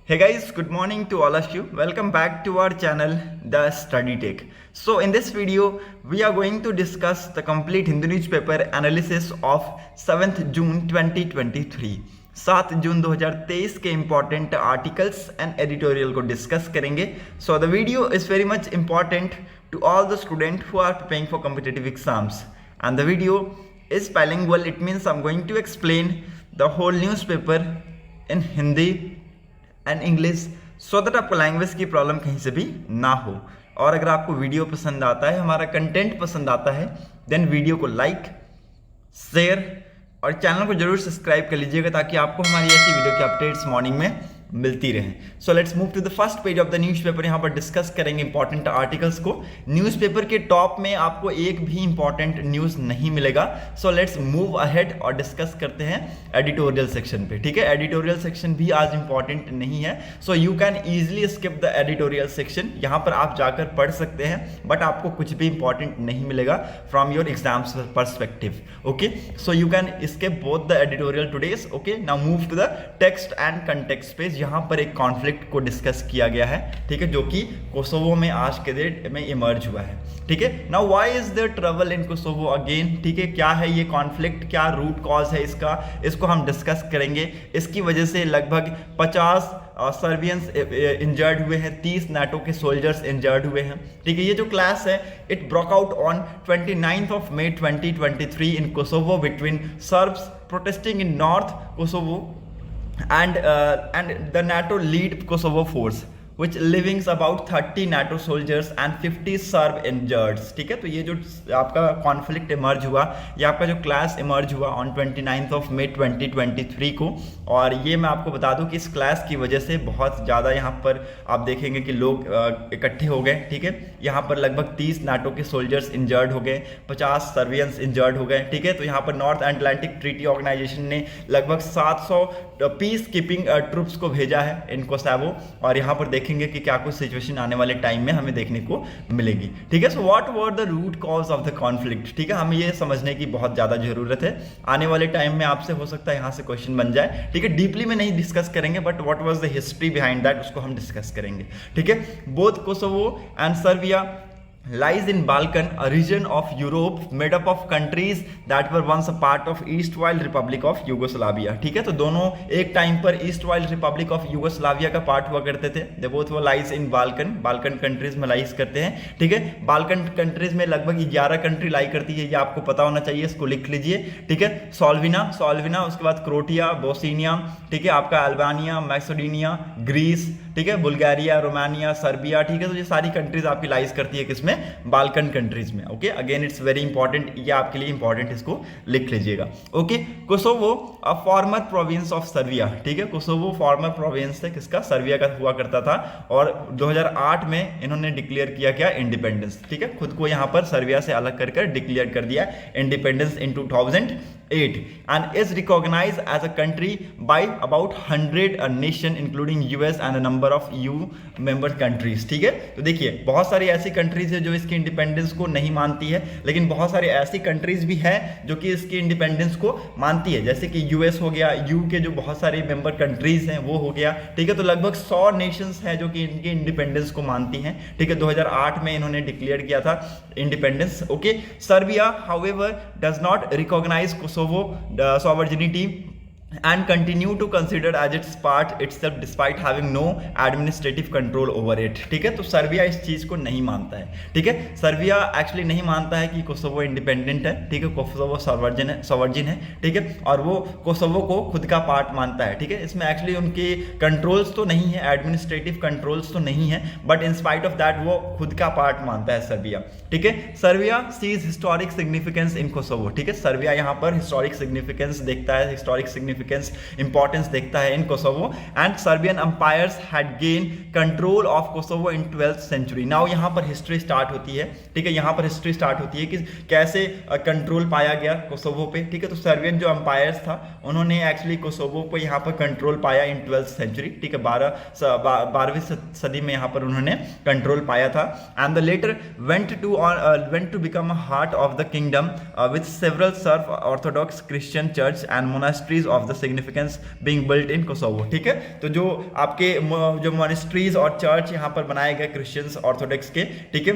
Hey guys, good morning to all of you. Welcome back to our channel, The Study Tech. So in this video, we are going to discuss the complete Hindu newspaper analysis of 7th June 2023. 7 जून 2023 के important articles and editorial को discuss करेंगे. So the video is very much important to all the student who are preparing for competitive exams and the video is bilingual. It means I'm going to explain the whole newspaper in Hindi and English so that आपको language की problem कहीं से भी ना हो. और अगर आपको वीडियो पसंद आता है, हमारा कंटेंट पसंद आता है, देन वीडियो को लाइक, शेयर और चैनल को जरूर सब्सक्राइब कर लीजिएगा ताकि आपको हमारी ऐसी वीडियो की अपडेट्स मॉर्निंग में मिलती रहे. So let's move to the first page of the newspaper. यहाँ पर डिस्कस करेंगे इंपॉर्टेंट आर्टिकल्स को. न्यूज़पेपर के टॉप में आपको एक भी इंपॉर्टेंट न्यूज़ नहीं मिलेगा. सो लेट्स मूव अहेड और डिस्कस करते हैं एडिटोरियल सेक्शन पे. ठीक है, एडिटोरियल सेक्शन भी आज इंपॉर्टेंट नहीं है. सो you can easily skip the editorial section. यहाँ पर आप जाकर पढ़ सकते हैं बट आपको कुछ भी इंपॉर्टेंट नहीं मिलेगा from your exams perspective. Okay, so you can skip both the editorial today's. Okay, now move to the text and context page. यहाँ पर एक कॉन्फ्लिक्ट को डिस्कस किया गया है, ठीक है, जो कि कोसोवो में आज के डेट में इमर्ज हुआ है. ठीक है, now why is there trouble in Kosovo again. ठीक है, क्या है ये कॉन्फ्लिक्ट, क्या रूट कॉज है इसका, इसको हम डिस्कस करेंगे. इसकी वजह से लगभग 50 सर्बियंस इंजर्ड हुए हैं, 30 नाटो के सोल्जर्स इंजर्ड हुए हैं. ठीक है, ये जो क्लास है it broke out on 29th of May 2023 in Kosovo between shrubs protesting in north Kosovo and the NATO lead Kosovo force which leaving about 30 NATO soldiers and 50 Serb injured. ठीक है, तो ये जो आपका कॉन्फ्लिक्ट इमर्ज हुआ, ये आपका जो क्लास इमर्ज हुआ ऑन 29th of May 2023 को. और ये मैं आपको बता दूं कि इस क्लास की वजह से बहुत ज़्यादा यहाँ पर आप देखेंगे कि लोग इकट्ठे हो गए. ठीक है, यहाँ पर लगभग 30 नाटो के सोल्जर्स इंजर्ड हो गए, 50 सर्बियंस इंजर्ड हो गए. ठीक है, तो यहाँ पर नॉर्थ अटलांटिक ट्रीटी ऑर्गेनाइजेशन ने लगभग 700 पीस कीपिंग ट्रूप्स को भेजा है इन कोसोवो. और यहाँ पर देखेंगे कि क्या कुछ सिचुएशन आने वाले टाइम में हमें देखने को मिलेगी. ठीक है, so what were the root cause of the conflict. ठीक है, हमें ये समझने की बहुत ज़्यादा जरूरत है. आने वाले टाइम में आपसे हो सकता है यहाँ से क्वेश्चन बन जाए. ठीक है, डीपली में नहीं डिस्कस करेंगे but what was the history behind that उसको हम डिस्कस करेंगे. ठीक है, both Kosovo and Serbia lies in Balkan, a region of Europe made up of countries that were once a part of Erstwhile Republic of Yugoslavia. ठीक है, तो दोनों एक टाइम पर Erstwhile Republic of Yugoslavia का पार्ट हुआ करते थे. They both were lies in Balkan. Balkan countries में लाइज करते हैं. ठीक है, बाल्कन कंट्रीज में लगभग 11 कंट्री लाई करती है, ये आपको पता होना चाहिए, इसको लिख लीजिए. ठीक है, सोल्विना, उसके बाद क्रोटिया, बोस्निया, ठीक है, आपका अल्बानिया, मैसेडोनिया, ग्रीस, ठीक है, बुल्गारिया, रोमानिया, सर्बिया. ठीक है, तो ये सारी कंट्रीज आपकी लाइज करती है किसमें, बाल्कन कंट्रीज में. Okay, again it's very important, ये आपके लिए इंपॉर्टेंट, इसको लिख लीजिएगा. Okay, Kosovo a former province of Serbia. ठीक है, कोसोवो फॉर्मर प्रोविंस है किसका, सर्बिया का हुआ करता था. और 2008 में इन्होंने डिक्लेयर किया क्या, इंडिपेंडेंस. ठीक है, खुद को यहाँ पर सर्बिया से अलग कर डिक्लेयर कर दिया independence in 2008 and is recognized as a country by about 100 nation including US and a number of EU member countries. ठीक है, तो देखिए बहुत सारी ऐसी कंट्रीज है जो इसकी इंडिपेंडेंस को नहीं मानती है, लेकिन बहुत सारी ऐसी कंट्रीज भी है जो कि इसकी इंडिपेंडेंस को मानती है, जैसे कि यूएस हो गया, यू के जो बहुत सारे मेंबर कंट्रीज हैं वो हो गया. ठीक है, तो लगभग 100 नेशंस हैं जो कि इनकी इंडिपेंडेंस को मानती हैं. ठीक है, 2008 में इन्होंने डिक्लेयर किया था independence. Okay, Serbia however does not recognise Kosovo sovereignty and continue to consider as its part itself despite having no administrative control over it. ठीक है, तो सर्बिया इस चीज को नहीं मानता है. ठीक है, सर्बिया एक्चुअली नहीं मानता है कि कोसोवो इंडिपेंडेंट है. ठीक है, कोसोवो सॉवरजिन है. ठीक है, और वो कोसोवो को खुद का पार्ट मानता है. ठीक है, इसमें एक्चुअली उनके कंट्रोल्स तो नहीं है, एडमिनिस्ट्रेटिव कंट्रोल्स तो नहीं है, but in spite of that वो खुद का पार्ट मानता है सर्बिया. ठीक है, Serbia sees historic significance in Kosovo. ठीक है, सर्बिया यहाँ पर हिस्टोरिक सिग्निफिकेंस देखता है, हिस्टोरिक सिग्निफिकेंस इंपॉर्टेंस देखता है in Kosovo. And Serbian empires had gain control of Kosovo in 12th century. Now यहाँ पर हिस्ट्री स्टार्ट होती है. ठीक है, यहाँ पर हिस्ट्री स्टार्ट होती है कि कैसे कंट्रोल पाया गया कोसोवो पे. ठीक है, तो सर्बियन जो एम्पायर्स था उन्होंने एक्चुअली कोसोवो पे यहाँ पर कंट्रोल पाया इन 12th century. ठीक है, 12वीं सदी में यहाँ पर उन्होंने कंट्रोल पाया था. And the latter went to become a heart of the kingdom with several Serb Orthodox Christian church and monasteries of of the significance being built in Kosovo. ठीक है, तो जो आपके जो मॉनेस्ट्रीज और चर्च यहाँ पर बनाए गए क्रिश्चियंस ऑर्थोडॉक्स के, ठीक है,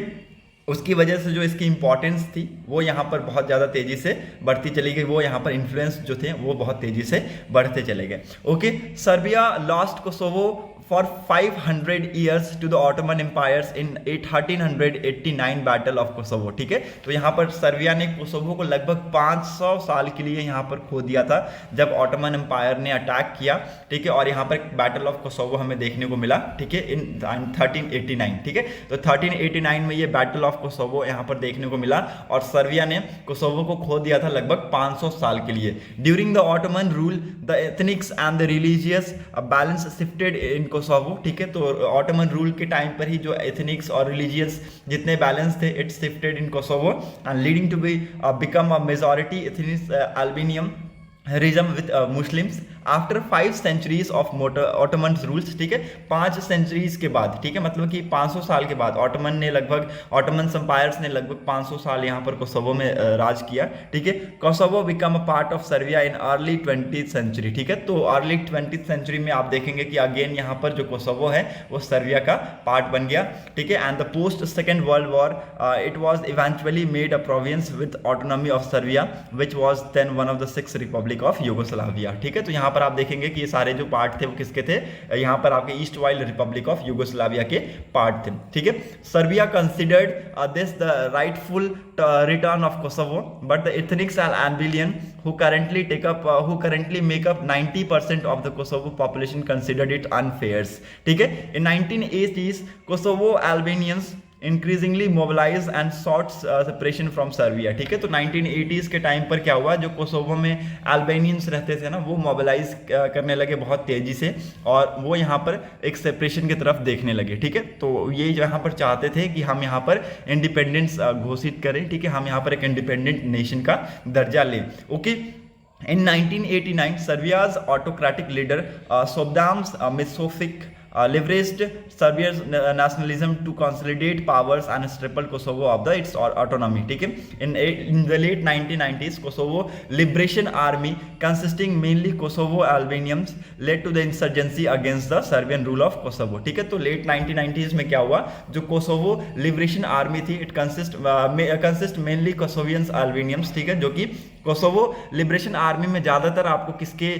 उसकी वजह से जो इसकी इंपॉर्टेंस थी वो यहाँ पर बहुत ज़्यादा तेज़ी से बढ़ती चली गई, वो यहाँ पर इन्फ्लुएंस जो थे वो बहुत तेज़ी से बढ़ते चले गए। Okay, Serbia lost Kosovo for 500 years to the Ottoman empires in 1389 battle of Kosovo. ठीक है, तो यहाँ पर सर्बिया ने कोसोवो को लगभग 500 साल के लिए यहाँ पर खो दिया था जब ऑटोमन एम्पायर ने अटैक किया। ठीक है, और यहाँ पर बैटल ऑफ कोसोवो हमें देखने को मिला। ठीक है, इन 1389। ठीक है, तो 1389 में ये बैटल ऑफ कोसोवो यहाँ पर देखने को मिला और सर्बिया ने कोसोवो को खो दिया था लगभग 500 साल के लिए। During the Ottoman rule the ethnics and the religious balance shifted in Kosovo. ठीक है, तो ऑटोमन रूल के टाइम पर ही जो एथनिक्स और रिलीजियस जितने बैलेंस थे it shifted in Kosovo and leading to be become a majority ethnic Albanian regime with Muslims after 5 centuries of Ottoman rules. ठीक है, 5 सेंचुरीज के बाद, ठीक है, मतलब कि 500 साल के बाद ऑटोमन एम्पायर्स ने लगभग 500 साल यहाँ पर कोसोवो में राज किया। ठीक है, Kosovo become a part of Serbia in early 20th century. ठीक है, तो अर्ली 20th सेंचुरी में आप देखेंगे कि अगेन यहाँ पर जो कोसोवो है वो सर्बिया का पार्ट बन गया। ठीक है, and the post second world war it was eventually made a province with autonomy of Serbia which was then one of the 6 republic of Yugoslavia. ठीक है, तो यहाँ पर आप देखेंगे कि ये सारे जो पार्ट थे वो किसके थे, यहाँ पर आपके east while Republic of Yugoslavia के पार्ट थे। ठीक है, Serbia considered this the rightful return of Kosovo but the ethnics and Albanian who currently make up 90% of the Kosovo population considered it unfair। ठीक है, in 1980s Kosovo Albanians increasingly mobilise and sought separation from Serbia. ठीक है, तो 1980s के time पर क्या हुआ, जो कोसोवो में अल्बेनियंस रहते थे ना वो मोबिलाइज करने लगे बहुत तेजी से और वो यहाँ पर एक सेपरेशन की तरफ देखने लगे। ठीक है, तो ये जो यहाँ पर चाहते थे कि हम यहाँ पर इंडिपेंडेंस घोषित करें। ठीक है, हम यहाँ पर एक इंडिपेंडेंट नेशन का दर्जा लें। Okay, in 1989 Serbia's autocratic leader Slobodan Milosevic leveraged Serbia's nationalism to consolidate powers and strip Kosovo of its autonomy। ठीक है, in the late 1990s Kosovo Liberation Army consisting mainly Kosovo Albanians led to the insurgency against the Serbian rule of Kosovo। ठीक है, तो late 1990s में क्या हुआ, जो Kosovo liberation army थी इट कंसिस्ट मेनली कोसोवियंस अल्बेनियंस। ठीक है, जो कि कोसोवो लिबरेशन आर्मी में ज़्यादातर आपको किसके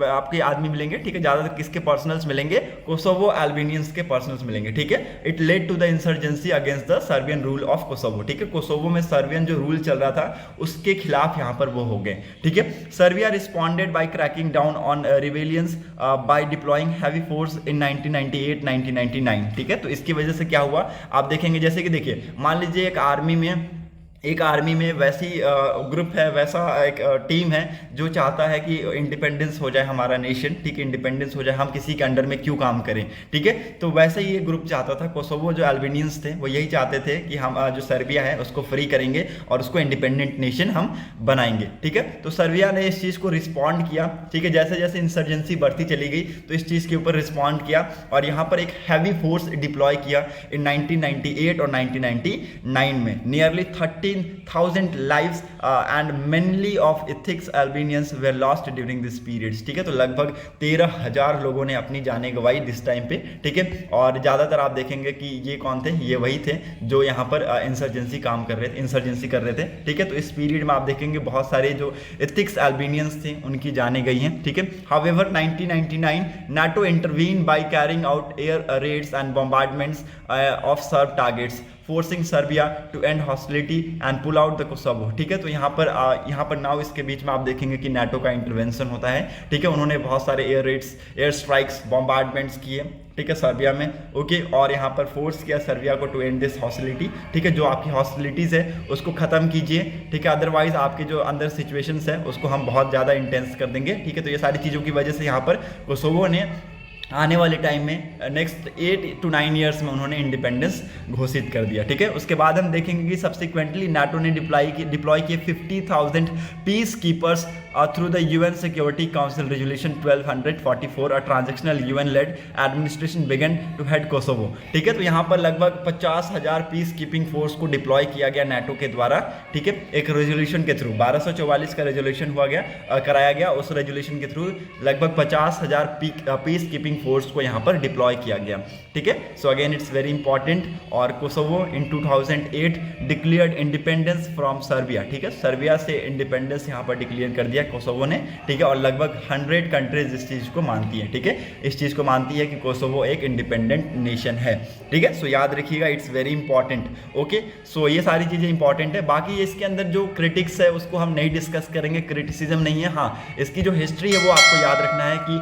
आपके आदमी मिलेंगे। ठीक है, ज़्यादातर किसके पर्सनल्स मिलेंगे, कोसोवो अल्बेनियंस के पर्सनल्स मिलेंगे। ठीक है, it led to the insurgency against the Serbian rule of Kosovo. ठीक है, कोसोवो में सर्बियन जो रूल चल रहा था उसके खिलाफ यहाँ पर वो हो गए। ठीक है, Serbia responded by cracking down on rebellions by deploying heavy force in 1998-1999। ठीक है, तो इसकी वजह से क्या हुआ आप देखेंगे, जैसे कि देखिए मान लीजिए एक आर्मी में वैसी ग्रुप है, वैसा एक टीम है जो चाहता है कि इंडिपेंडेंस हो जाए हमारा नेशन। ठीक है, इंडिपेंडेंस हो जाए, हम किसी के अंडर में क्यों काम करें। ठीक है, तो वैसे ही ये ग्रुप चाहता था, कोसोवो जो अल्बेनियंस थे वो यही चाहते थे कि हम जो सर्बिया है उसको फ्री करेंगे और उसको इंडिपेंडेंट नेशन हम बनाएंगे। ठीक है, तो सर्बिया ने इस चीज़ को रिस्पॉन्ड किया। ठीक है, जैसे जैसे इंसर्जेंसी बढ़ती चली गई तो इस चीज़ के ऊपर रिस्पॉन्ड किया और यहाँ पर एक हैवी फोर्स डिप्लॉय किया इन 1998 और 1999 में। Nearly 13,000 lives and mainly of ethics Albanians were lost during this period। ठीक है, तो लगभग 13,000 लोगों ने अपनी जानें गंवाई दिस टाइम पे। ठीक है, और ज़्यादातर आप देखेंगे कि ये कौन थे, ये वही थे जो यहाँ पर इंसर्जेंसी कर रहे थे। ठीक है, तो इस पीरियड में आप देखेंगे बहुत सारे जो एथिक्स अल्बेनियंस थे उनकी जानें गई हैं। ठीक है, however 1999 NATO intervened by carrying out air raids and bombardments of Serb targets forcing Serbia to end hostility and pull out the Kosovo। ठीक है, तो यहाँ पर नाउ इसके बीच में आप देखेंगे कि नाटो का इंटरवेंशन होता है। ठीक है, उन्होंने बहुत सारे एयर स्ट्राइक्स बॉम्बार्डमेंट्स किए। ठीक है, सर्बिया में। ओके, और यहाँ पर फोर्स किया सर्बिया को टू एंड दिस हॉस्टिलिटी। ठीक है, जो आपकी हॉस्टिलिटीज़ है उसको ख़त्म कीजिए। ठीक है, अदरवाइज आपके जो अंदर सिचुएशंस है उसको हम बहुत ज़्यादा इंटेंस कर देंगे। ठीक है, तो ये सारी चीज़ों की वजह से यहाँ पर कोसोवो ने आने वाले टाइम में नेक्स्ट 8 to 9 ईयर्स में उन्होंने इंडिपेंडेंस घोषित कर दिया। ठीक है, उसके बाद हम देखेंगे कि सब्सिक्वेंटली नाटो ने डिप्लॉय किए 50,000 peace keepers through the UN security council resolution 1244 a transactional UN led administration began to head Kosovo. ठीक है, तो यहाँ पर लगभग 50,000 पीस कीपिंग फोर्स को डिप्लॉय किया गया नाटो के द्वारा। ठीक है, एक रेजोल्यूशन के थ्रू 1244 का रेजोल्यूशन कराया गया, उस रेजोल्यूशन के थ्रू लगभग 50,000 पीस कीपिंग फोर्स को यहाँ पर डिप्लॉय किया गया। ठीक है, so again it's very important. और Kosovo in 2008 declared independence from Serbia. ठीक है, सर्बिया से इंडिपेंडेंस यहाँ पर डिक्लेयर कर दिया कोसोवो ने। ठीक है, और लगभग 100 कंट्रीज इस चीज़ को मानती है। ठीक है, इस चीज़ को मानती है कि कोसोवो एक इंडिपेंडेंट नेशन है। ठीक है, सो याद रखिएगा, इट्स वेरी इंपॉर्टेंट। ओके, सो ये सारी चीज़ें इंपॉर्टेंट है। बाकी इसके अंदर जो क्रिटिक्स है उसको हम नहीं डिस्कस करेंगे, क्रिटिसिज्म नहीं है। हाँ, इसकी जो हिस्ट्री है वो आपको याद रखना है कि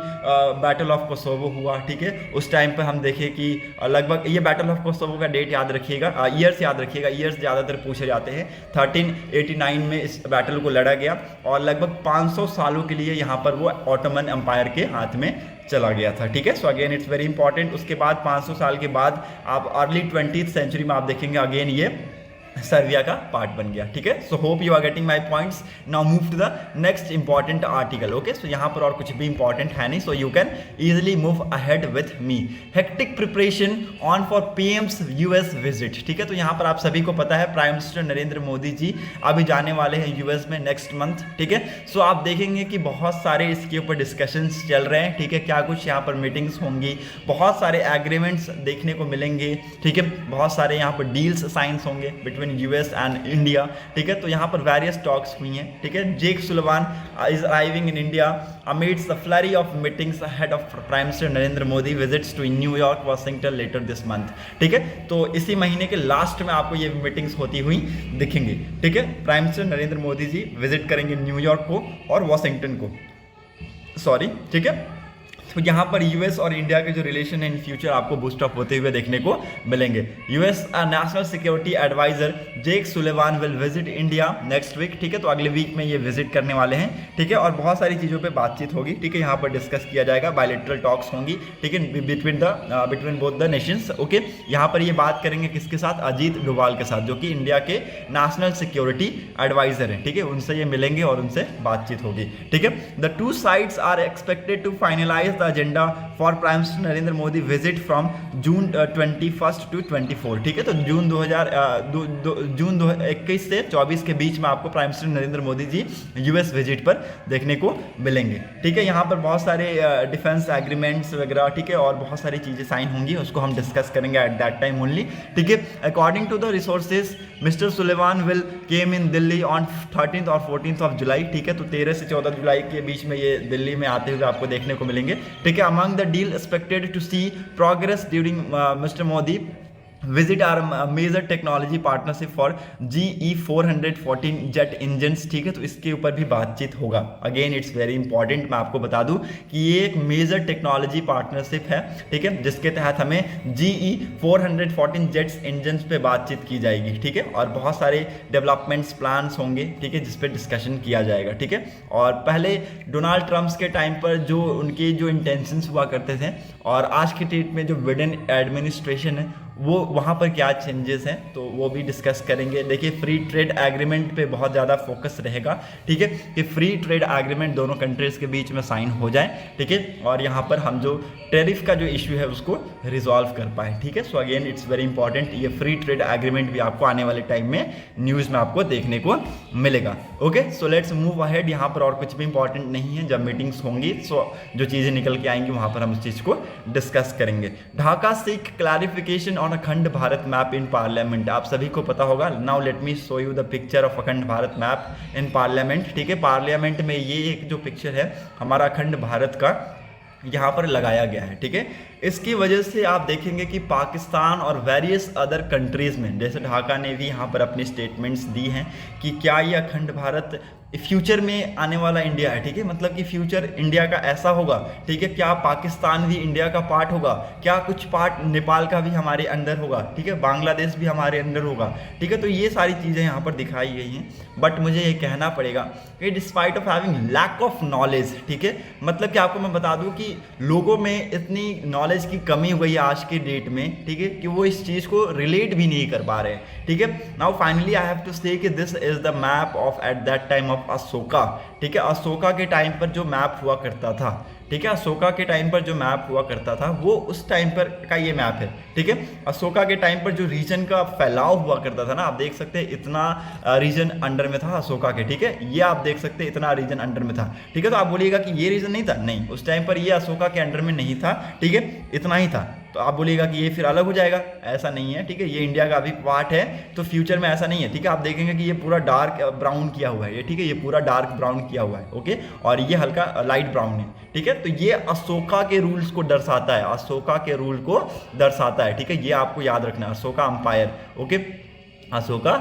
बैटल ऑफ कोसोवो हुआ। ठीक है, उस टाइम पर हम देखें कि लगभग ये बैटल ऑफ कोसोवो का डेट याद रखिएगा, ईयर्स याद रखिएगा, ईयर्स ज़्यादातर पूछे जाते हैं। 1389 में इस बैटल को लड़ा गया और लगभग 500 सालों के लिए यहाँ पर वो ऑटोमन एम्पायर के हाथ में चला गया था। ठीक है, so again it's very important. उसके बाद 500 साल के बाद आप अर्ली 20th सेंचुरी में आप देखेंगे अगेन ये सर्बिया का पार्ट बन गया। ठीक है, so hope you are getting my points. Now move to the next important article. Okay, so यहाँ पर और कुछ भी इंपॉर्टेंट है नहीं, so you can easily move ahead with me. Hectic preparation on for PM's US visit. ठीक है, तो यहाँ पर आप सभी को पता है प्राइम मिनिस्टर नरेंद्र मोदी जी अभी जाने वाले हैं यूएस में नेक्स्ट मंथ। ठीक है, सो आप देखेंगे कि बहुत सारे इसके ऊपर डिस्कशंस चल रहे हैं। ठीक है, क्या कुछ यहाँ पर मीटिंग्स होंगी, बहुत सारे एग्रीमेंट्स देखने को मिलेंगे। ठीक है, बहुत सारे यहाँ पर डील्स साइंस होंगे बिटवीन यूएस एंड इंडिया। ठीक है, तो यहाँ पर वेरियस टॉक्स हुई हैं। ठीक है, Jake Sullivan is arriving in India amidst the flurry of meetings ahead of prime minister Narendra Modi visits to New York Washington later this month. ठीक है, तो इसी महीने के लास्ट में आपको ये मीटिंग्स होती हुई दिखेंगी। ठीक है, prime minister Narendra Modi ji visit करेंगे न्यूयॉर्क को और वाशिंगटन को, सॉरी। ठीक है, तो यहाँ पर यूएस और इंडिया के जो रिलेशन है इन फ्यूचर आपको बूस्ट अप होते हुए देखने को मिलेंगे। US national security advisor Jake Sullivan will visit India next week. ठीक है, तो अगले वीक में ये विजिट करने वाले हैं। ठीक है, और बहुत सारी चीज़ों पे बातचीत होगी। ठीक है, यहाँ पर डिस्कस किया जाएगा, बायलैटरल टॉक्स होंगी। ठीक है, between both the Nations. Okay, यहाँ पर ये बात करेंगे किसके साथ, अजीत डोभाल के साथ, जो कि इंडिया के नेशनल सिक्योरिटी एडवाइजर हैं। ठीक है, उनसे ये मिलेंगे और उनसे बातचीत होगी। ठीक है, the two sides are expected to finalise agenda for Prime Minister Narendra Modi visit from June 21 to 24। ठीक है, तो जून 2021 से 24 के बीच में आपको prime minister Narendra Modi ji US visit पर देखने को मिलेंगे। ठीक है, यहाँ पर बहुत सारे डिफेंस एग्रीमेंट्स वगैरह, ठीक है, और बहुत सारी चीज़ें साइन होंगी, उसको हम डिस्कस करेंगे एट दैट टाइम ओनली। ठीक है, according to the resources mister Sullivan will came in Delhi on 13th और 14th ऑफ जुलाई। ठीक है, तो 13 से 14 जुलाई के बीच में ये दिल्ली में आते हुए आपको देखने को मिलेंगे। ठीक है, among the deal expected to see progress during mister Modi visit are major technology partnership for GE 414 jet engines. ठीक है, तो इसके ऊपर भी बातचीत होगा। अगेन इट्स वेरी इंपॉर्टेंट, मैं आपको बता दूं कि ये एक मेजर टेक्नोलॉजी पार्टनरशिप है। ठीक है, जिसके तहत हमें GE 414 जेट्स इंजन्स पे बातचीत की जाएगी। ठीक है, और बहुत सारे डेवलपमेंट्स प्लान्स होंगे। ठीक है, जिस पे डिस्कशन किया जाएगा। ठीक है, और पहले डोनाल्ड ट्रम्प के टाइम पर जो उनके जो इंटेंशंस हुआ करते थे और आज के डेट में जो बिडेन एडमिनिस्ट्रेशन है वो वहाँ पर क्या चेंजेस हैं, तो वो भी डिस्कस करेंगे। देखिए, फ्री ट्रेड एग्रीमेंट पे बहुत ज़्यादा फोकस रहेगा। ठीक है, कि फ्री ट्रेड एग्रीमेंट दोनों कंट्रीज़ के बीच में साइन हो जाए। ठीक है, और यहाँ पर हम जो टैरिफ का जो इशू है उसको रिजॉल्व कर पाए। ठीक है, so again it's very important, ये फ्री ट्रेड एग्रीमेंट भी आपको आने वाले टाइम में न्यूज़ में आपको देखने को मिलेगा। Okay, so let's move ahead. यहाँ पर और कुछ भी इंपॉर्टेंट नहीं है, जब मीटिंग्स होंगी सो जो चीज़ें निकल के आएंगी वहाँ पर हम उस चीज़ को डिस्कस करेंगे। ढाका सीक क्लैरिफिकेशन ऑन अखंड भारत मैप इन पार्लियामेंट। आप सभी को पता होगा। Now let me show you the picture of अखंड भारत मैप इन पार्लियामेंट। ठीक है, पार्लियामेंट में ये एक जो पिक्चर है हमारा अखंड भारत का यहाँ पर लगाया गया है। ठीक है, इसकी वजह से आप देखेंगे कि पाकिस्तान और वेरियस अदर कंट्रीज़ में, जैसे ढाका ने भी यहाँ पर अपनी स्टेटमेंट्स दी हैं कि क्या ये अखंड भारत फ्यूचर में आने वाला इंडिया है, ठीक है, मतलब कि फ्यूचर इंडिया का ऐसा होगा, ठीक है, क्या पाकिस्तान भी इंडिया का पार्ट होगा, क्या कुछ पार्ट नेपाल का भी हमारे अंदर होगा, ठीक है, बांग्लादेश भी हमारे अंदर होगा, ठीक है। तो ये सारी चीज़ें यहाँ पर दिखाई गई हैं। बट मुझे ये कहना पड़ेगा कि despite of having lack of knowledge, ठीक है, मतलब कि आपको मैं बता दूं कि लोगों में इतनी नॉलेज की कमी हो गई है आज के डेट में, ठीक है, कि वो इस चीज़ को रिलेट भी नहीं कर पा रहे हैं, ठीक है। Now finally I have to say कि this is the map of at that time of Ashoka, ठीक है, अशोका के टाइम पर जो मैप हुआ करता था, ठीक है, अशोका के टाइम पर जो मैप हुआ करता था वो उस टाइम पर का ये मैप है, ठीक है। अशोका के टाइम पर जो रीजन का फैलाव हुआ करता था ना, आप देख सकते हैं इतना रीजन अंडर में था अशोका के, ठीक है, ये आप देख सकते हैं इतना रीजन अंडर में था, ठीक है। तो आप बोलिएगा कि ये रीजन नहीं था, नहीं, उस टाइम पर ये अशोका के अंडर में नहीं था, ठीक है, इतना ही था। तो आप बोलिएगा कि ये फिर अलग हो जाएगा, ऐसा नहीं है, ठीक है, ये इंडिया का अभी पार्ट है, तो फ्यूचर में ऐसा नहीं है, ठीक है। आप देखेंगे कि ये पूरा डार्क ब्राउन किया हुआ है, ये, ठीक है, ये पूरा डार्क ब्राउन किया हुआ है, ओके, और ये हल्का लाइट ब्राउन है, ठीक है। तो ये अशोका के रूल्स को दर्शाता है, अशोका के रूल को दर्शाता है, ठीक है, ये आपको याद रखना है, Ashoka umpire, okay, Ashoka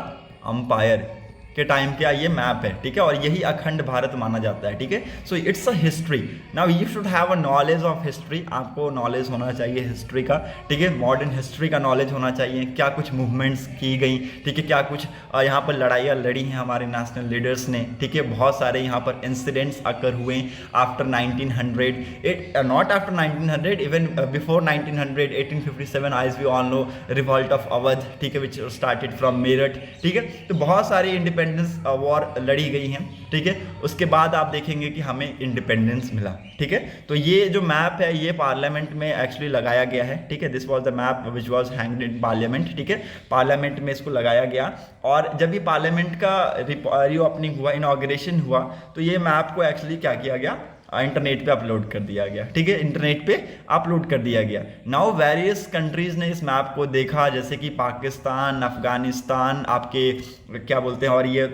umpire के टाइम का ये मैप है, ठीक है, और यही अखंड भारत माना जाता है, ठीक है। So it's a history. Now you should have a knowledge of history, आपको नॉलेज होना चाहिए हिस्ट्री का, ठीक है, मॉडर्न हिस्ट्री का नॉलेज होना चाहिए, क्या कुछ मूवमेंट्स की गई, ठीक है, क्या कुछ यहाँ पर लड़ाइयाँ लड़ी हैं हमारे नेशनल लीडर्स ने, ठीक है, बहुत सारे यहाँ पर इंसिडेंट्स अकर हुए after 1900, not after 1900, even before 1900, 1857 as we all know, revolt of Awadh, ठीक है, विच स्टार्टेड फ्रॉम मेरठ, ठीक है। तो बहुत सारे इंडिपेंडेंस वॉर लड़ी गई हैं, ठीक है, उसके बाद आप देखेंगे कि हमें इंडिपेंडेंस मिला, ठीक है। तो ये जो मैप है ये पार्लियामेंट में एक्चुअली लगाया गया है, ठीक है, this was the map which was hanged in parliament, ठीक है, पार्लियामेंट में इसको लगाया गया। और जब ये पार्लियामेंट का रीओपनिंग हुआ, इनॉग्रेशन हुआ, तो ये मैप को एक्चुअली क्या किया गया, इंटरनेट पे अपलोड कर दिया गया, ठीक है, इंटरनेट पे अपलोड कर दिया गया। नाउ वेरियस कंट्रीज ने इस मैप को देखा, जैसे कि पाकिस्तान, अफगानिस्तान, आपके क्या बोलते हैं, और ये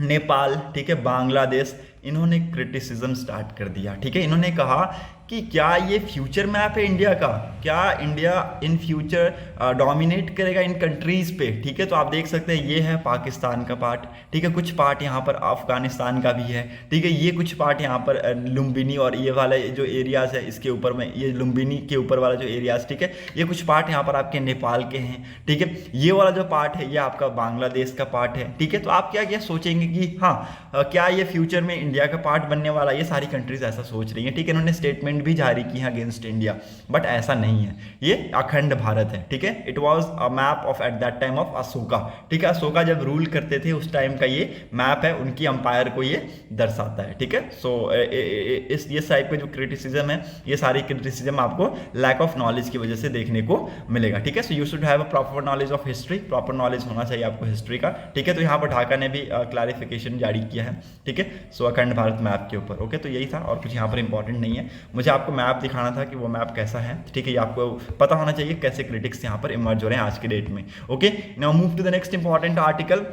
नेपाल, ठीक है, बांग्लादेश, इन्होंने क्रिटिसिज्म स्टार्ट कर दिया, ठीक है। इन्होंने कहा कि क्या ये फ्यूचर मैप है इंडिया का, क्या इंडिया इन फ्यूचर डोमिनेट करेगा इन कंट्रीज पे, ठीक है। तो आप देख सकते हैं ये है पाकिस्तान का पार्ट, ठीक है, कुछ पार्ट यहाँ पर अफगानिस्तान का भी है, ठीक है, ये कुछ पार्ट यहाँ पर लुम्बिनी और ये वाला जो एरियाज है इसके ऊपर में, ये लुम्बिनी के ऊपर वाला जो एरियाज, ठीक है, ये कुछ पार्ट यहाँ पर आपके नेपाल के हैं, ठीक है, ये वाला जो पार्ट है ये आपका बांग्लादेश का पार्ट है, ठीक है। तो आप क्या क्या सोचेंगे कि हाँ क्या ये फ्यूचर में इंडिया का पार्ट बनने वाला, ये सारी कंट्रीज ऐसा सोच रही हैं, ठीक है, इन्होंने स्टेटमेंट भी जारी की है अगेंस्ट इंडिया, बट ऐसा नहीं है, ये अखंड भारत है, ठीक है। It was a map of at that time of Ashoka, ठीक है, अशोका जब रूल करते थे उस टाइम का ये मैप है, उनकी अंपायर को ये दर्शाता है, ठीक है। सो इस ये टाइप का जो क्रिटिसिज्म है, ये सारी क्रिटिसिज्म आपको लैक ऑफ नॉलेज की वजह से देखने को मिलेगा, ठीक है। So you should have a proper knowledge of history, proper knowledge होना चाहिए आपको हिस्ट्री का, ठीक है। तो यहाँ पर ढाका ने भी क्लैरिफिकेशन जारी किया है, ठीक है, सो अखंड भारत मैप के ऊपर, ओके। तो यही था और कुछ यहाँ पर इंपॉर्टेंट नहीं है, मुझे आपको मैप दिखाना था कि वो मैप कैसा है, ठीक है, ये आपको पता होना चाहिए कैसे क्रिटिक्स यहाँ पर इमर्ज हो रहे हैं आज के डेट में, okay. Now move to the next important article.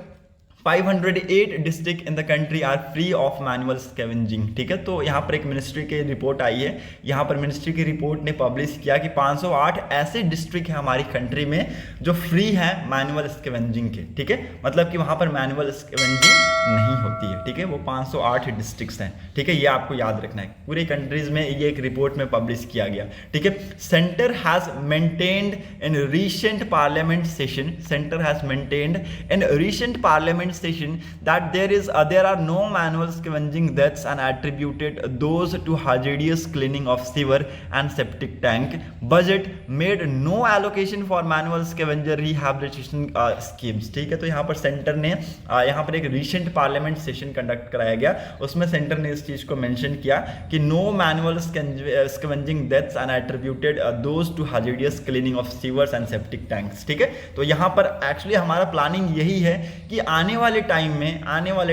508 district in the country are free of manual scavenging, ठीक है। तो यहाँ पर एक मिनिस्ट्री की रिपोर्ट आई है, यहाँ पर मिनिस्ट्री की रिपोर्ट ने पब्लिश किया कि 508 ऐसे डिस्ट्रिक्ट हैं हमारी कंट्री में जो फ्री हैं मैनुअल स्कैवेंजिंग के, ठीक है, मतलब कि वहाँ पर मैनुअल स्कैवेंजिंग नहीं होती है, ठीक है, वो 508 डिस्ट्रिक्ट्स हैं, ठीक है, ये आपको याद रखना है। पूरे कंट्रीज में ये एक रिपोर्ट में पब्लिश किया गया, ठीक है। Centre has maintained in recent parliament session, centre has maintained in recent parliament session that there are no manual scavenging deaths and attributed those to hazardous cleaning of sewer and septic tank. Budget made no allocation for manual scavenger rehabilitation schemes, ठीक है। तो यहाँ पर centre ने यहाँ पर एक recent parliament session conduct कराया गया, उसमें सेंटर ने इस चीज को मेंशन किया कि no manual scavenging deaths and attributed those to hazardous cleaning of sewers and septic tanks, ठीक है। तो यहाँ पर एक्चुअली हमारा प्लानिंग यही है कि आने वाले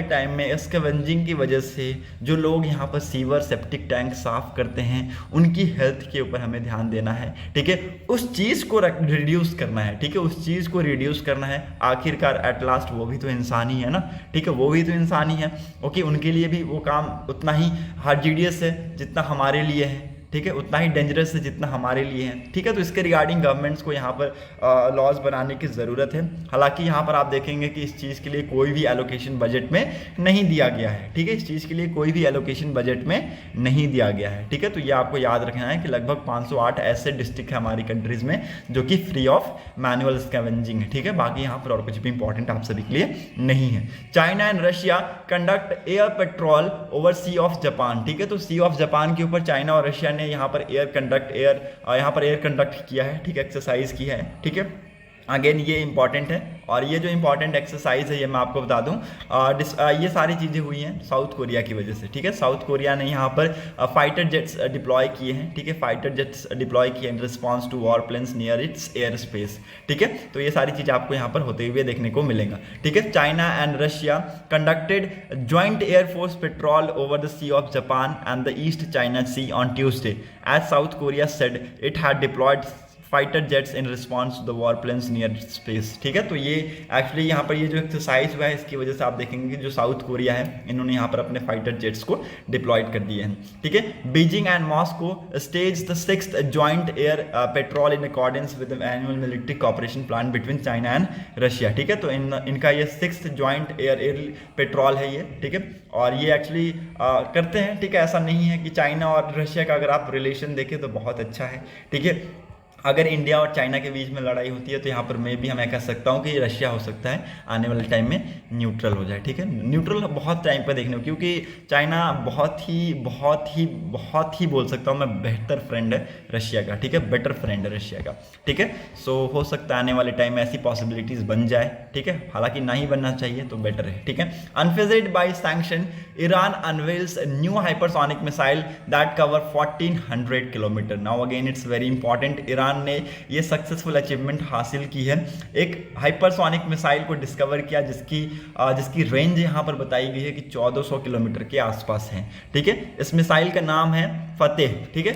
टाइम में स्कैवेंजिंग की वजह से जो लोग यहाँ पर सीवर सेप्टिक टैंक साफ करते हैं उनकी हेल्थ के ऊपर हमें ध्यान देना है, ठीक है, उस चीज़ को रिड्यूस करना है, ठीक है, उस चीज़ को रिड्यूस करना है। आखिरकार एट लास्ट वो भी तो इंसान ही है ना, ठीक है, वो भी तो इंसान ही है, ओके, उनके लिए भी वो काम उतना ही हार्जिडियस है जितना हमारे लिए है, ठीक है, उतना ही डेंजरस है जितना हमारे लिए है, ठीक है। तो इसके रिगार्डिंग गवर्नमेंट्स को यहाँ पर लॉज बनाने की ज़रूरत है। हालांकि यहाँ पर आप देखेंगे कि इस चीज़ के लिए कोई भी एलोकेशन बजट में नहीं दिया गया है, ठीक है, इस चीज़ के लिए कोई भी एलोकेशन बजट में नहीं दिया गया है, ठीक है। तो ये आपको याद रखना है कि लगभग 508 ऐसे डिस्ट्रिक्ट है हमारी कंट्रीज में जो कि फ्री ऑफ मैनुअल स्कैवेंजिंग है, ठीक है। बाकी यहाँ पर और कुछ भी इंपॉर्टेंट आप सभी के लिए नहीं है। China and Russia conduct air patrol over sea of Japan, ठीक है। तो सी ऑफ जापान के ऊपर चाइना और रशिया ने यहाँ पर एयर कंडक्ट किया है, ठीक है, एक्सरसाइज की है, ठीक है। अगेन ये इंपॉर्टेंट है, और ये जो इंपॉर्टेंट एक्सरसाइज है ये मैं आपको बता दूं, ये सारी चीज़ें हुई हैं साउथ कोरिया की वजह से, ठीक है। साउथ कोरिया ने यहाँ पर फाइटर जेट्स डिप्लॉय किए हैं, ठीक है, फाइटर जेट्स डिप्लॉय किए in response to war planes near its air space, ठीक है। तो ये सारी चीज़ें आपको यहाँ पर होते हुए देखने को मिलेगा, ठीक है। China and Russia conducted joint air force patrol over the Sea of Japan and the East China Sea on Tuesday as South Korea said it had deployed fighter jets in response to the war planes near space, ठीक है। तो ये actually यहाँ पर ये जो exercise हुआ है इसकी वजह से आप देखेंगे कि जो साउथ कोरिया है इन्होंने यहाँ पर अपने फाइटर जेट्स को डिप्लॉयड कर दिए हैं, ठीक है। Beijing and Moscow stage the 6th joint air patrol in accordance with annual military cooperation plan between China and Russia, ठीक है। तो इनका ये 6th जॉइंट एयर पेट्रोल है ये, ठीक है। और ये एक्चुअली करते हैं, ठीक है। ऐसा नहीं है कि चाइना और रशिया का अगर आप रिलेशन देखें तो बहुत अच्छा है, ठीक है। अगर इंडिया और चाइना के बीच में लड़ाई होती है तो यहाँ पर मैं भी हमें कह सकता हूँ कि रशिया हो सकता है आने वाले टाइम में न्यूट्रल हो जाए, ठीक है। न्यूट्रल बहुत टाइम पर देखने को, क्योंकि चाइना बहुत ही बोल सकता हूँ मैं बेहतर फ्रेंड है रशिया का, ठीक है, बेटर फ्रेंड है रशिया का, ठीक है। सो हो सकता है आने वाले टाइम में ऐसी पॉसिबिलिटीज बन जाए, ठीक है, हालांकि ना ही बनना चाहिए तो बेटर है, ठीक है। Unfazed by sanction Iran unveils new hypersonic missile that cover 1400 kilometre. Now again it's very important, Iran ने ये सक्सेसफुल अचीवमेंट हासिल की है, एक हाइपरसोनिक मिसाइल को डिस्कवर किया जिसकी रेंज यहाँ पर बताई गई है कि 1400 किलोमीटर के आसपास है, ठीक है। इस मिसाइल का नाम है फतेह, ठीक है।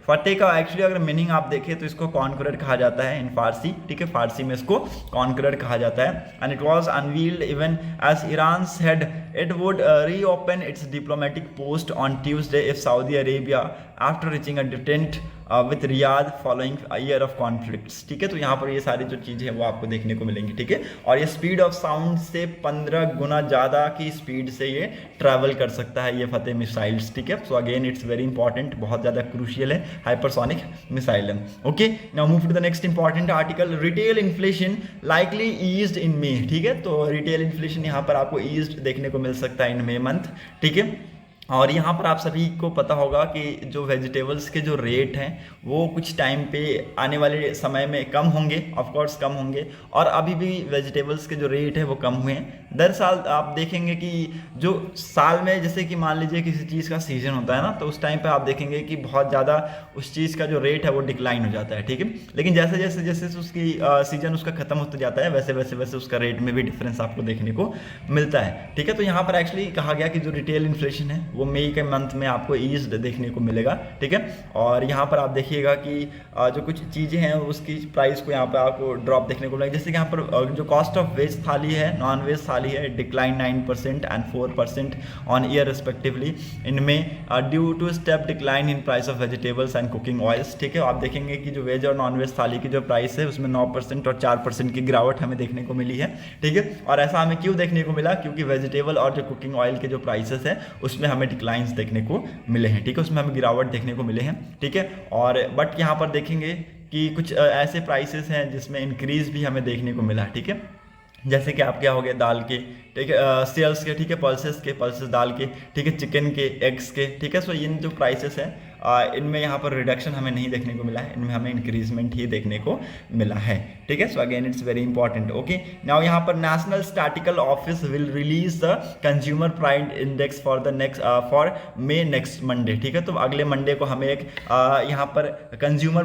फतेह का एक्चुअली अगर मीनिंग आप देखें तो इसको कॉन्करर कहा जाता है इन फारसी, ठीक है, फारसी में इसको कॉन्करर कहा जाता है। And it was unveiled even as Iran said it would reopen its diplomatic post on Tuesday if Saudi Arabia after reaching a detente with Riyadh following year of conflicts, ठीक है। तो यहाँ पर ये सारी जो चीज़ें हैं वो आपको देखने को मिलेंगी, ठीक है। और ये स्पीड ऑफ साउंड से 15 गुना ज़्यादा की स्पीड से ये ट्रैवल कर सकता है ये फतेह मिसाइल्स, ठीक है। So again it's very important, बहुत ज़्यादा क्रूशियल है, हाइपरसोनिक मिसाइल है, okay. Now move to the next important article, retail inflation likely eased in May, ठीक है। तो रिटेल इन्फ्लेशन यहाँ पर आपको ईज्ड देखने को मिल सकता है इन मे मंथ, ठीक है। और यहाँ पर आप सभी को पता होगा कि जो वेजिटेबल्स के जो रेट हैं वो कुछ टाइम पे आने वाले समय में कम होंगे, ऑफकोर्स कम होंगे, और अभी भी वेजिटेबल्स के जो रेट है वो कम हुए हैं। दरअसल आप देखेंगे कि जो साल में जैसे कि मान लीजिए किसी चीज़ का सीजन होता है ना, तो उस टाइम पे आप देखेंगे कि बहुत ज़्यादा उस चीज़ का जो रेट है वो डिक्लाइन हो जाता है, ठीक है। लेकिन जैसे जैसे जैसे उसकी सीजन उसका खत्म होता जाता है वैसे वैसे वैसे उसका रेट में भी डिफरेंस आपको देखने को मिलता है, ठीक है। तो यहाँ पर एक्चुअली कहा गया कि जो रिटेल इन्फ्लेशन है वो मई के मंथ में आपको ईज्ड देखने को मिलेगा, ठीक है। और यहाँ पर आप देखिएगा कि जो कुछ चीज़ें हैं उसकी प्राइस को यहाँ पर आपको ड्रॉप देखने को मिलेगा। जैसे कि यहाँ पर जो कॉस्ट ऑफ वेज थाली है, नॉन वेज थाली है, decline 9% and 4% on year respectively इनमें due to step decline in price of vegetables and cooking oils, ठीक है। आप देखेंगे कि जो वेज और नॉन वेज थाली की जो प्राइस है उसमें 9% और 4% की गिरावट हमें देखने को मिली है, ठीक है। और ऐसा हमें क्यों देखने को मिला, क्योंकि वेजिटेबल और जो कुकिंग ऑयल के जो प्राइसेस है उसमें हमें डिक्लाइंस देखने को मिले हैं, ठीक है, उसमें हमें गिरावट देखने को मिले हैं, ठीक है। और बट यहाँ पर देखेंगे कि कुछ ऐसे प्राइसेस हैं जिसमें इंक्रीज भी हमें देखने को मिला, ठीक है। जैसे कि आप क्या हो गए दाल के, ठीक है, सेल्स के, ठीक है, पल्सेस दाल के, ठीक है, चिकन के, एग्स के, ठीक है। सो इन जो प्राइसेस हैं इनमें यहाँ पर रिडक्शन हमें नहीं देखने को मिला है, इनमें हमें इंक्रीजमेंट ही देखने को मिला है, ठीक है। So again it's very important, okay. Now यहाँ पर national statistical office will release the consumer price index for may next Monday, ठीक है। तो अगले मंडे को हमें एक यहाँ पर कंज्यूमर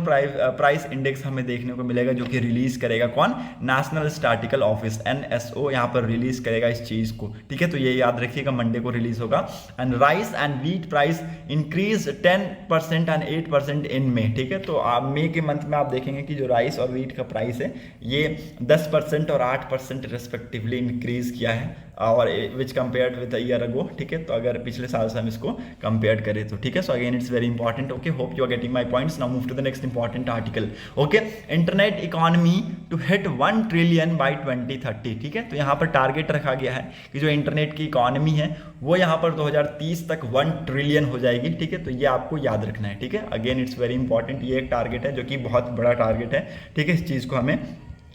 प्राइस इंडेक्स हमें देखने को मिलेगा जो कि रिलीज करेगा कौन, नेशनल स्टैटिकल ऑफिस NSO यहाँ पर रिलीज करेगा इस चीज को, ठीक है। तो ये याद रखिएगा मंडे को रिलीज होगा। And rice and wheat price increase 10% and 8% in May, ठीक है। तो आप मई के मंथ में आप देखेंगे कि जो राइस और व्हीट का प्राइस है ये 10% और 8% रिस्पेक्टिवली इंक्रीज किया है और which compared with a year ago, ठीक है। तो अगर पिछले साल से हम इसको कंपेयर करें तो, ठीक है। So again it's very important, okay, hope you are getting my points. Now move to the next important article, okay. Internet economy to hit 1 trillion by 2030, ठीक है। तो यहाँ पर टारगेट रखा गया है कि जो इंटरनेट की इकोनॉमी है वो यहाँ पर 2030 तक 1 ट्रिलियन हो जाएगी, ठीक है। तो ये आपको याद रखना है, ठीक है। अगेन इट्स वेरी इंपॉर्टेंट, ये एक टारगेट है जो कि बहुत बड़ा टारगेट है, ठीक है। इस चीज़ को हमें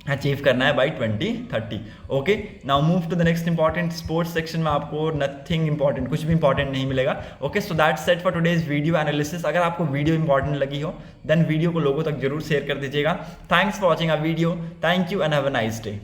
अचीव करना है by 2030, okay. Now move to the next important. Sports section में आपको नथिंग इंपॉर्टेंट, कुछ भी इंपॉर्टेंट नहीं मिलेगा, okay. So that's set for today's video analysis. अगर आपको वीडियो इंपॉर्टेंट लगी हो देन वीडियो को लोगों तक जरूर शेयर कर दीजिएगा। Thanks for watching a video, thank you and have a nice day.